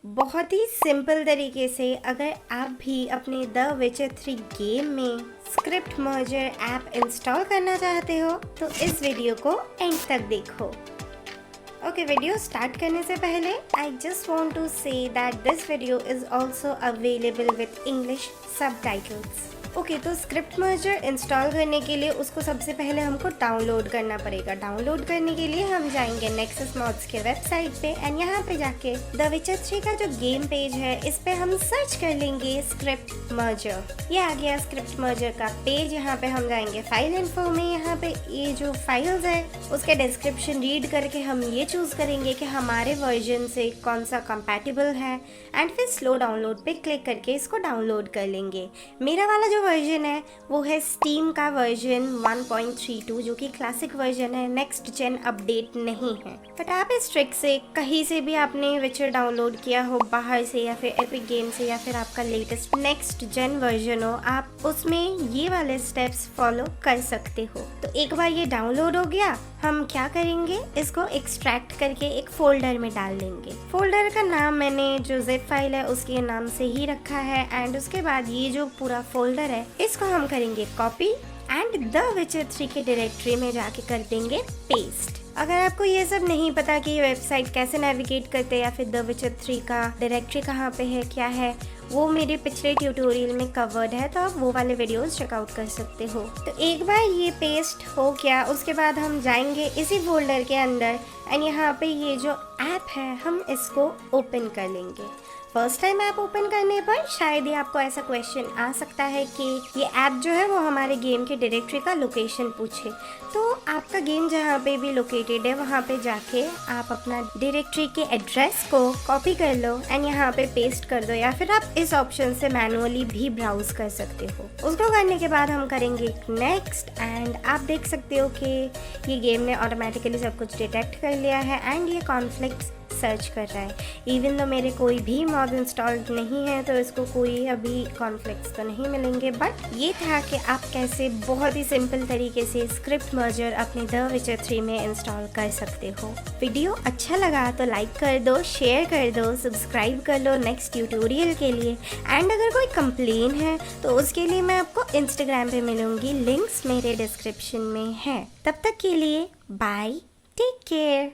बहुत ही सिंपल तरीके से अगर आप भी अपने द विचर 3 गेम में स्क्रिप्ट मर्जर ऐप इंस्टॉल करना चाहते हो तो इस वीडियो को एंड तक देखो। ओके, वीडियो स्टार्ट करने से पहले I just want to say that this video is also available with English subtitles. Okay, तो स्क्रिप्ट मर्जर इंस्टॉल करने के लिए उसको सबसे पहले हमको डाउनलोड करना पड़ेगा। डाउनलोड करने के लिए हम जाएंगे नेक्सस मॉड्स के वेबसाइट पे एंड यहाँ पे जाके द विचर 3 का जो गेम पेज है इस पे हम सर्च कर लेंगे स्क्रिप्ट मर्जर। ये आ गया स्क्रिप्ट मर्जर का पेज। यहाँ पे हम जाएंगे फाइल इन्फो में। यहाँ पे ये जो फाइल्स है उसके डिस्क्रिप्शन रीड करके हम ये चूज करेंगे कि हमारे वर्जन से कौन सा कंपैटिबल है एंड फिर स्लो डाउनलोड पे क्लिक करके इसको डाउनलोड कर लेंगे। मेरा वाला जो वर्जन है वो है स्टीम का वर्जन 1.32 जो कि क्लासिक वर्जन है, नेक्स्ट जेन अपडेट नहीं है। बट आप इस ट्रिक से कहीं से भी आपने विचर डाउनलोड किया हो, बाहर से या फिर एपिक गेम से या फिर आपका लेटेस्ट नेक्स्ट जेन वर्जन हो, आप उसमें ये वाले स्टेप्स फॉलो कर सकते हो। तो एक बार ये डाउनलोड हो गया, हम क्या करेंगे, इसको एक्सट्रैक्ट करके एक फोल्डर में डाल देंगे। फोल्डर का नाम मैंने जो जिप फाइल है उसके नाम से ही रखा है एंड उसके बाद ये जो पूरा फोल्डर है इसको हम करेंगे कॉपी एंड द विचर 3 के डायरेक्टरी में जाके कर देंगे पेस्ट। अगर आपको ये सब नहीं पता कि ये वेबसाइट कैसे नेविगेट करते हैं या फिर द विचर 3 का डायरेक्टरी कहाँ पे है, क्या है, वो मेरे पिछले ट्यूटोरियल में कवर्ड है, तो आप वो वाले वीडियोस चेकआउट कर सकते हो। तो एक बार ये पेस्ट हो गया, उसके बाद हम जाएंगे इसी फोल्डर के अंदर एंड यहाँ पे ये जो ऐप है हम इसको ओपन कर लेंगे। फर्स्ट टाइम ऐप ओपन करने पर शायद ही आपको ऐसा क्वेश्चन आ सकता है कि ये ऐप जो है वो हमारे गेम के डायरेक्टरी का लोकेशन पूछे। तो आपका गेम जहाँ पे भी लोकेटेड है वहाँ पे जाके आप अपना डायरेक्टरी के एड्रेस को कॉपी कर लो एंड यहाँ पे पेस्ट कर दो, या फिर आप इस ऑप्शन से मैनुअली भी ब्राउज कर सकते हो। उसको करने के बाद हम करेंगे नेक्स्ट एंड आप देख सकते हो कि ये गेम ने ऑटोमेटिकली सब कुछ डिटेक्ट कर लिया है एंड ये कॉन्फ्लिक्ट सर्च कर रहा है। इवन तो मेरे कोई भी मॉड इंस्टॉल्ड नहीं है तो इसको कोई अभी कॉन्फ्लिक्ट्स तो नहीं मिलेंगे। बट ये था कि आप कैसे बहुत ही सिंपल तरीके से स्क्रिप्ट मर्जर अपने द विचर 3 में इंस्टॉल कर सकते हो। वीडियो अच्छा लगा तो लाइक कर दो, शेयर कर दो, सब्सक्राइब कर लो नेक्स्ट ट्यूटोरियल के लिए। एंड अगर कोई कंप्लेन है तो उसके लिए मैं आपको इंस्टाग्राम पे मिलूंगी, लिंक्स मेरे डिस्क्रिप्शन में है। तब तक के लिए बाय, टेक केयर।